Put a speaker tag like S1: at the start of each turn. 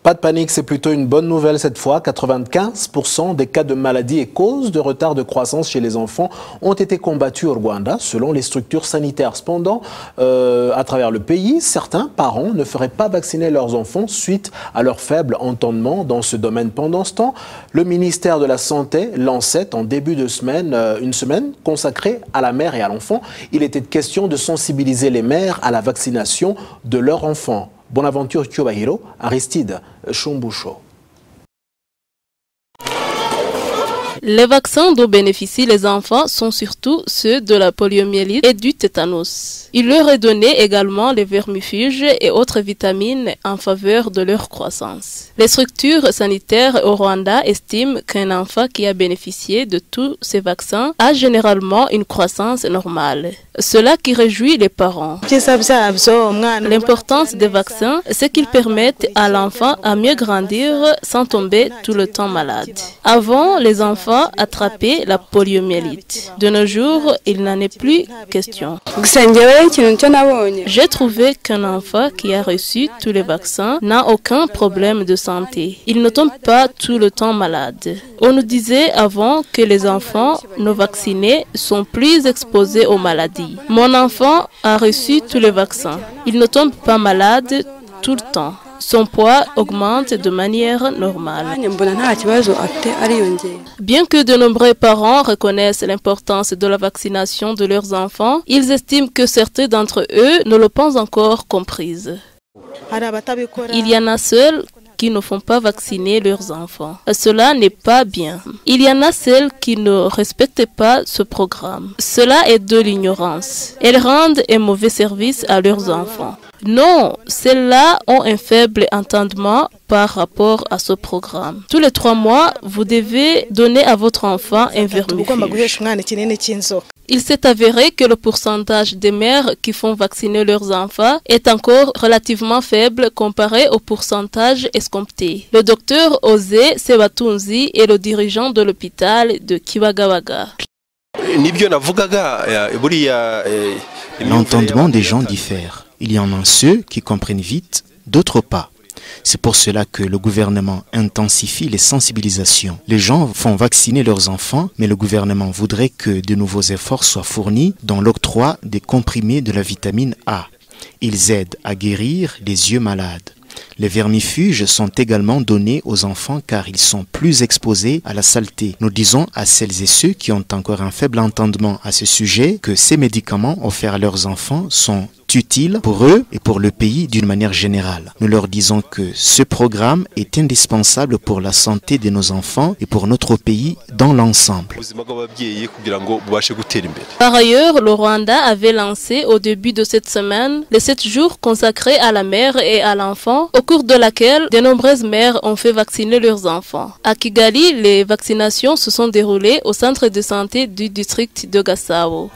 S1: Pas de panique, c'est plutôt une bonne nouvelle cette fois. 95% des cas de maladie et causes de retard de croissance chez les enfants ont été combattus au Rwanda, selon les structures sanitaires. Cependant, à travers le pays, certains parents ne feraient pas vacciner leurs enfants suite à leur faible entendement dans ce domaine. Pendant ce temps, le ministère de la Santé lançait en début de semaine une semaine consacrée à la mère et à l'enfant. Il était question de sensibiliser les mères à la vaccination de leurs enfants. Bonaventure Kyobahiro, Aristide Shumbusho.
S2: Les vaccins dont bénéficient les enfants sont surtout ceux de la poliomyélite et du tétanos. Il leur est donné également les vermifuges et autres vitamines en faveur de leur croissance. Les structures sanitaires au Rwanda estiment qu'un enfant qui a bénéficié de tous ces vaccins a généralement une croissance normale. Cela qui réjouit les parents. L'importance des vaccins, c'est qu'ils permettent à l'enfant à mieux grandir sans tomber tout le temps malade. Avant, les enfants attrapaient la poliomyélite. De nos jours, il n'en est plus question. J'ai trouvé qu'un enfant qui a reçu tous les vaccins n'a aucun problème de santé. Il ne tombe pas tout le temps malade. On nous disait avant que les enfants non vaccinés sont plus exposés aux maladies. Mon enfant a reçu tous les vaccins. Il ne tombe pas malade tout le temps. Son poids augmente de manière normale. Bien que de nombreux parents reconnaissent l'importance de la vaccination de leurs enfants, ils estiment que certains d'entre eux ne l'ont pas encore comprise. Il y en a ceux qui ne font pas vacciner leurs enfants. Cela n'est pas bien. Il y en a celles qui ne respectent pas ce programme. Cela est de l'ignorance. Elles rendent un mauvais service à leurs enfants. Non, celles-là ont un faible entendement par rapport à ce programme. Tous les 3 mois, vous devez donner à votre enfant un vermifuge. Il s'est avéré que le pourcentage des mères qui font vacciner leurs enfants est encore relativement faible comparé au pourcentage escompté. Le docteur Osé Sebatunzi est le dirigeant de l'hôpital de Kibagabaga.
S3: L'entendement des gens diffère. Il y en a ceux qui comprennent vite, d'autres pas. C'est pour cela que le gouvernement intensifie les sensibilisations. Les gens font vacciner leurs enfants, mais le gouvernement voudrait que de nouveaux efforts soient fournis dans l'octroi des comprimés de la vitamine A. Ils aident à guérir les yeux malades. Les vermifuges sont également donnés aux enfants car ils sont plus exposés à la saleté. Nous disons à celles et ceux qui ont encore un faible entendement à ce sujet que ces médicaments offerts à leurs enfants sont utiles pour eux et pour le pays d'une manière générale. Nous leur disons que ce programme est indispensable pour la santé de nos enfants et pour notre pays dans l'ensemble.
S2: Par ailleurs, le Rwanda avait lancé au début de cette semaine les 7 jours consacrés à la mère et à l'enfant, au cours de laquelle de nombreuses mères ont fait vacciner leurs enfants. À Kigali, les vaccinations se sont déroulées au centre de santé du district de Gasabo.